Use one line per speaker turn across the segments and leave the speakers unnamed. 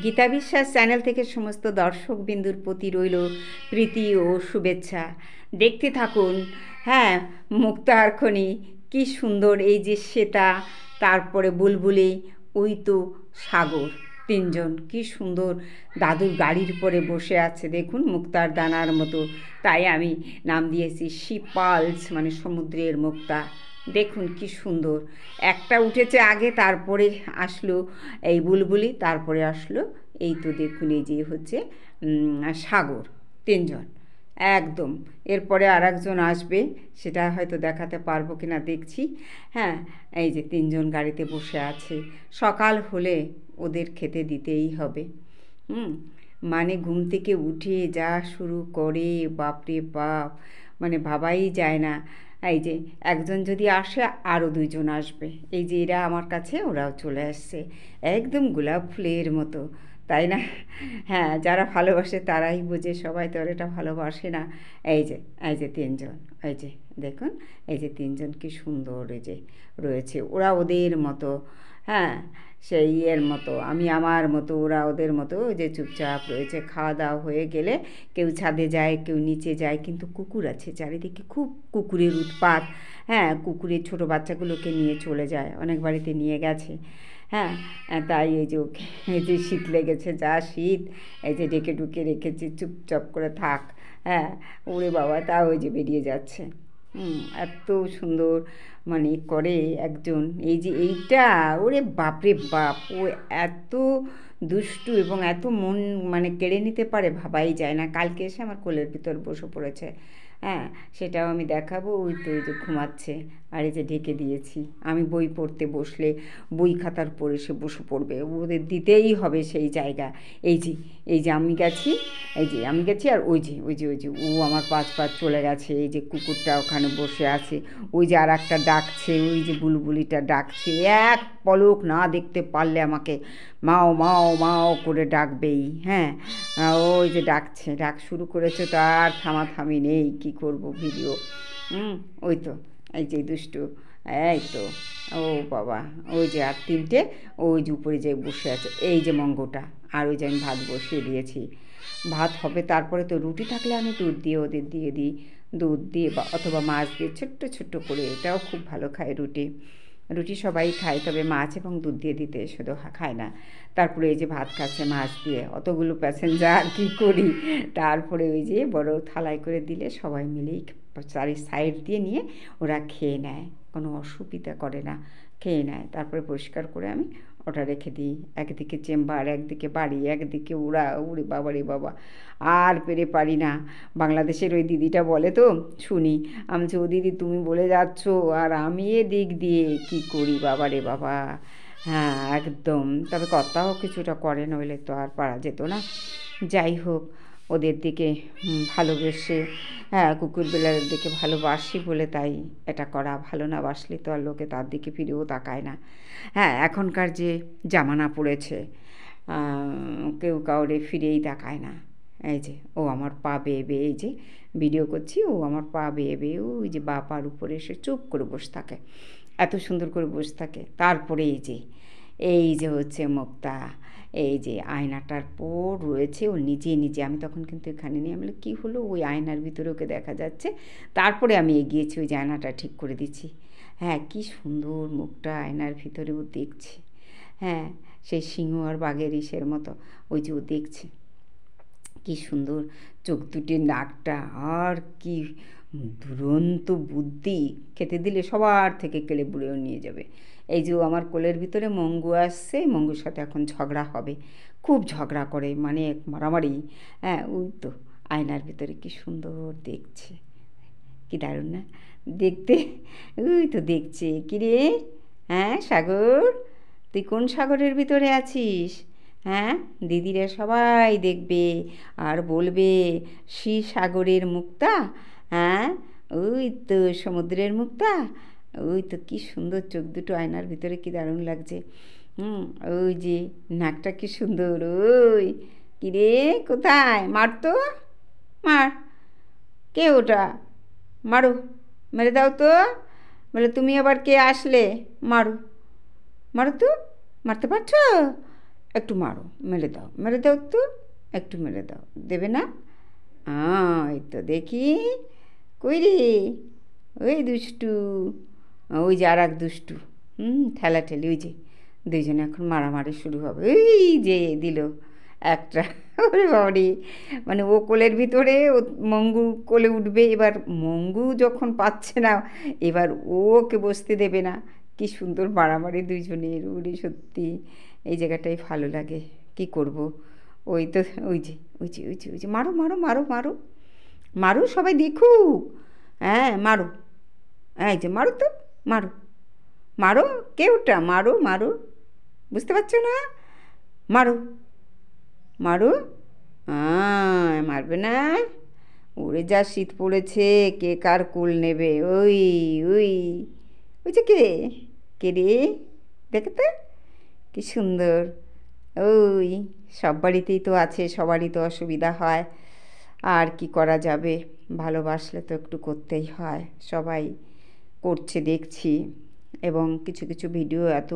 গীতা বিশ্বাস চ্যানেল থেকে সমস্ত দর্শকবিন্দুর প্রতি রইল প্রীতি ও শুভেচ্ছা। দেখতে থাকুন। হ্যাঁ, মুক্তাহারখনি কি সুন্দর, এই যে শ্বেতা, তারপরে বুলবুলি, ওই তো সাগর, তিনজন কি সুন্দর দাদুর গাড়ির উপরে বসে আছে, দেখুন মুক্তার দানার মতো। তাই আমি নাম দিয়েছি সি পালস, মানে সমুদ্রের মুক্তা। দেখুন কি সুন্দর, একটা উঠেছে আগে, তারপরে আসলো এই বুলবুলি, তারপরে আসলো এই তো দেখুন এই যে হচ্ছে সাগর, তিনজন একদম। এরপরে আর একজন আসবে, সেটা হয়তো দেখাতে পারবো কিনা দেখছি। হ্যাঁ, এই যে তিনজন গাড়িতে বসে আছে। সকাল হলে ওদের খেতে দিতেই হবে। হুম, মানে ঘুম থেকে উঠে যা শুরু করে, বাপরে বাপ, মানে ভাবাই যায় না। এই যে একজন যদি আসে, আরও দুইজন আসবে। এই যে এরা আমার কাছে, ওরাও চলে আসছে, একদম গোলাপ ফুলের মতো, তাই না? হ্যাঁ, যারা ভালোবাসে তারাই বোঝে, সবাই তো আর এটা ভালোবাসে না। এই যে, এই যে তিনজন, এই যে দেখুন, এই যে তিনজন কি সুন্দর এই যে রয়েছে, ওরা ওদের মতো। হ্যাঁ, সেই এর মতো, আমি আমার মতো, ওরা ওদের মতো, ওই যে চুপচাপ রয়েছে। খাওয়া দাওয়া হয়ে গেলে কেউ ছাদে যায়, কেউ নিচে যায়, কিন্তু কুকুর আছে চারিদিকে, খুব কুকুরের উৎপাত। হ্যাঁ, কুকুরের ছোটো বাচ্চাগুলোকে নিয়ে চলে যায়, অনেক বাড়িতে নিয়ে গেছে। হ্যাঁ, তাই এই যে ওকে, এই যে শীত লেগেছে, যা শীত, এই যে ডেকে ডুকে রেখেছি, চুপচাপ করে থাক। হ্যাঁ, ওরে বাবা, তা ওই যে বেরিয়ে যাচ্ছে। এত সুন্দর মানে করে একজন, এই যে এইটা, ওরে বাপরে বাপ, ও এত দুষ্টু এবং এত মন মানে কেড়ে নিতে পারে, ভাবাই যায় না। কালকে এসে আমার কোলের ভিতর বসে পড়েছে। হ্যাঁ, সেটাও আমি দেখাবো। ওই তো, ওই যে ঘুমাচ্ছে, আর এই যে ঢেকে দিয়েছি। আমি বই পড়তে বসলে বই খাতার পরে সে বসে পড়বে, ওদের দিতেই হবে সেই জায়গা। এই যে, এই যে আমি গেছি, এই যে আমি গেছি, আর ওই যে, ওই যে, ওই যে ও আমার পাঁচ পাঁচ চলে গেছে। এই যে কুকুরটা ওখানে বসে আছে, ওই যে আর একটা ডাকছে, ওই যে বুলবুলিটা ডাকছে, এক পলক না দেখতে পারলে আমাকে মাও মাও মাও করে ডাকবেই। হ্যাঁ, ওই যে ডাকছে, ডাক শুরু করেছে, তো আর থামাথামি নেই, কি করব ভিডিও। ওই তো, এই যে দুষ্টু, এই তো, ও বাবা, ওই যে আর তিনটে, ওই যে উপরে যে বসে আছে, এই যে মঙ্গটা। আর ওই যে আমি ভাত বসিয়ে দিয়েছি, ভাত হবে, তারপরে তো রুটি থাকলে আমি দুধ দিয়ে ওদের দিয়ে দিই, দুধ দিয়ে বা অথবা মাছ দিয়ে ছোট্ট ছোট্ট করে, এটাও খুব ভালো খায় রুটি। রুটি সবাই খায়, তবে মাছ এবং দুধ দিয়ে দিতে শুধু খায় না। তারপরে এই যে ভাত খাচ্ছে মাছ দিয়ে, অতগুলো প্যাসেঞ্জার কী করি। তারপরে ওই যে বড় থালায় করে দিলে সবাই মিলেই চারি সাইড দিয়ে নিয়ে ওরা খেয়ে নেয়, কোনো অসুবিধা করে না, খেয়ে নেয়। তারপরে পরিষ্কার করে আমি ওটা রেখে দিই। একদিকে চেম্বার, একদিকে বাড়ি, একদিকে ওরা, উড়ে বাবা রে বাবা, আর পেরে পারি না। বাংলাদেশের ওই দিদিটা বলে তো, শুনি, আমি বলছি, ও দিদি তুমি বলে যাচ্ছ, আর আমি এদিক দিয়ে কী করি বাবা রে বাবা। হ্যাঁ, একদম। তবে কর্তাও কিছুটা করে, নইলে তো আর পারা যেত না। যাই হোক, ওদের দিকে ভালোবেসে, হ্যাঁ, কুকুর বিড়ালের দিকে ভালোবাসি বলে তাই এটা করা। ভালো না বাসলে তো আর লোকে তার দিকে ফিরেও তাকায় না। হ্যাঁ, এখনকার যে জামানা পড়েছে, কেউ কাউরে ফিরেই তাকায় না। এই যে ও আমার পা বেয়ে বেয়ে, এই যে ভিডিও করছি, ও আমার পা বেয়ে বেয়ে ওই যে বা পার উপরে এসে চুপ করে বসে থাকে, এত সুন্দর করে বসে থাকে। তারপরে এই যে হচ্ছে মুক্তা, এই যে আয়নাটার পর রয়েছে, ও নিজে নিজে, আমি তখন কিন্তু এখানে নিয়ে, আমি কী হলো, ওই আয়নার ভিতরে ওকে দেখা যাচ্ছে। তারপরে আমি এগিয়েছি, ওই যে আয়নাটা ঠিক করে দিচ্ছি। হ্যাঁ, কি সুন্দর মুখটা আয়নার ভিতরে ও দেখছে। হ্যাঁ, সেই সিংহ আর বাঘের ইসের মতো, ওই যে ও দেখছে, কি সুন্দর চোখ দুটির, নাকটা, আর কি দুরন্ত বুদ্ধি। খেতে দিলে সবার থেকে কেড়ে বুড়েও নিয়ে যাবে। এই যে আমার কোলের ভিতরে মঙ্গু আসছে, মঙ্গুর সাথে এখন ঝগড়া হবে, খুব ঝগড়া করে, মানে মারামারি। হ্যাঁ, ওই তো আয়নার ভিতরে কি সুন্দর দেখছে, কি দারুণ না দেখতে। ওই তো দেখছে, কিরে, হ্যাঁ সাগর, তুই কোন সাগরের ভিতরে আছিস? হ্যাঁ, দিদিরা সবাই দেখবে আর বলবে, শ্রী সাগরের মুক্তা। হ্যাঁ, ওই তো সমুদ্রের মুক্তা। ওই তো কি সুন্দর চোখ দুটো আয়নার ভিতরে, কি দারুণ লাগছে। ওই যে নাকটা কি সুন্দর, ওই কিরে, কোথায়, মার তো, মার, কে ওটা, মারো, মেরে দাও তো। বলে তুমি আবার কে আসলে, মারো, মারো তো, মারতে পারছো, একটু মারো, মেরে দাও, মেরে দাও, একটু মেরে দাও, দেবে না? এই তো দেখি, কই রে, ওই দুষ্টু, ওই যে আর এক দুষ্টু, ঠেলাঠেলি, ওই যে দুইজনে এখন মারামারি শুরু হবে। ওই যে দিল একটা, ওরে বাবারে, মানে ও কোলের ভিতরে, ও মঙ্গু কোলে উঠবে, এবার মঙ্গু যখন পাচ্ছে না, এবার ওকে বসতে দেবে না। কি সুন্দর মারামারি দুইজনের, ওরে সত্যি এই জায়গাটাই ভালো লাগে। কি করব, ওই তো, ওই যে ওই যে ওই যে ওই যে মারো মারো মারো মারো মারো, সবাই দেখুক। হ্যাঁ মারো, এই যে মারো তো, মারো মারো, কে ওটা, মারো মারো, বুঝতে পারছো না? মারো মারো, মারবে না? ওরে যা শীত পড়েছে, কে কার কোল নেবে? ওই ওই ওই যে কে, কে রে, দেখে তো কি সুন্দর। ওই সব বাড়িতেই তো আছে, সবারই তো অসুবিধা হয়, আর কি করা যাবে, ভালোবাসলে তো একটু করতেই হয়। সবাই করছে দেখছি, এবং কিছু কিছু ভিডিও এত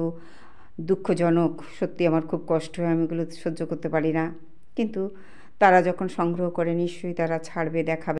দুঃখজনক, সত্যি আমার খুব কষ্ট হয়, আমি এগুলো সহ্য করতে পারি না। কিন্তু তারা যখন সংগ্রহ করে নিশ্চয়ই তারা ছাড়বে, দেখাবে।